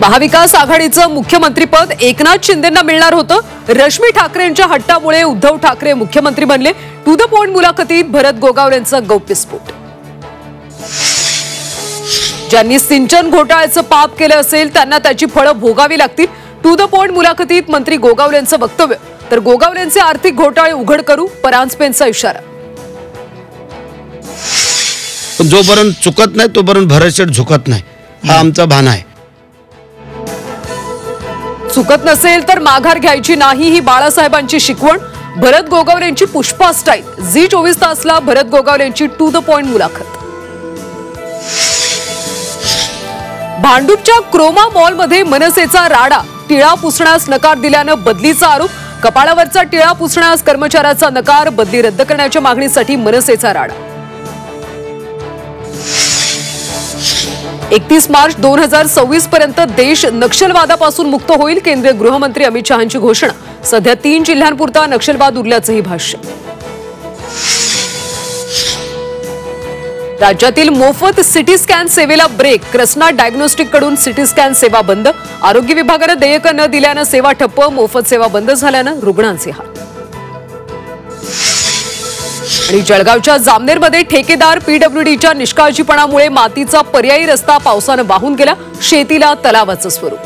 महाविकास आघाडीचं मुख्यमंत्रीपद एकनाथ शिंदेंना मिळणार होतं. रश्मी ठाकरेंच्या हट्टामुळे उद्धव ठाकरे मुख्यमंत्री बनले. टू द पॉइंट मुलाखतीत भरत गोगावलेंचा गौप्यस्फोट. ज्यांनी सिंचन घोटाळ्याचं पाप केलं असेल त्यांना त्याची फळं भोगावी लागतील. टू द पॉइंट मुलाखतीत मंत्री गोगावलेंचं वक्तव्य. तर गोगावलेंचे आर्थिक घोटाळे उघड करू, परांजपेंचा इशारा. जोपर्यंत चुकत नाही तोपर्यंत भरतशेठ झुकत नाही, हा आमचा भान आहे. चुकत नसेल तर माघार घ्यायची नाही, ही बाळासाहेबांची शिकवण. भरत गोगावलेंची पुष्पा स्टाईल. झी 24 तासला भरत गोगावलेंची टू द पॉइंट मुलाखत. भांडूपच्या क्रोमा मॉलमध्ये मनसेचा राडा. टिळा पुसण्यास नकार दिल्यानं बदलीचा आरोप. कपाळावरचा टिळा पुसण्यास कर्मचाऱ्याचा नकार. बदली रद्द करण्याच्या मागणीसाठी मनसेचा राडा. 31 मार्च 2026 पर्यंत देश नक्षलवादापासून मुक्त होईल. केंद्रीय गृहमंत्री अमित शहांची घोषणा. सध्या 3 जिल्ह्यांपुरता नक्षलवाद उरल्याचंही भाष्य. राज्यातील मोफत सिटी स्कॅन सेवेला ब्रेक. कृष्णा डायग्नोस्टिक कडून सिटी स्कॅन सेवा बंद. आरोग्य विभागानं देयकं न दिल्यानं सेवा ठप्प. मोफत सेवा बंद झाल्यानं रुग्णांचे हाल. आणि जळगावच्या जामनेरमध्ये ठेकेदार पीडब्ल्यूडीच्या निष्काळजीपणामुळे मातीचा पर्यायी रस्ता पावसानं वाहून गेला. शेतीला तलावाचं स्वरूप.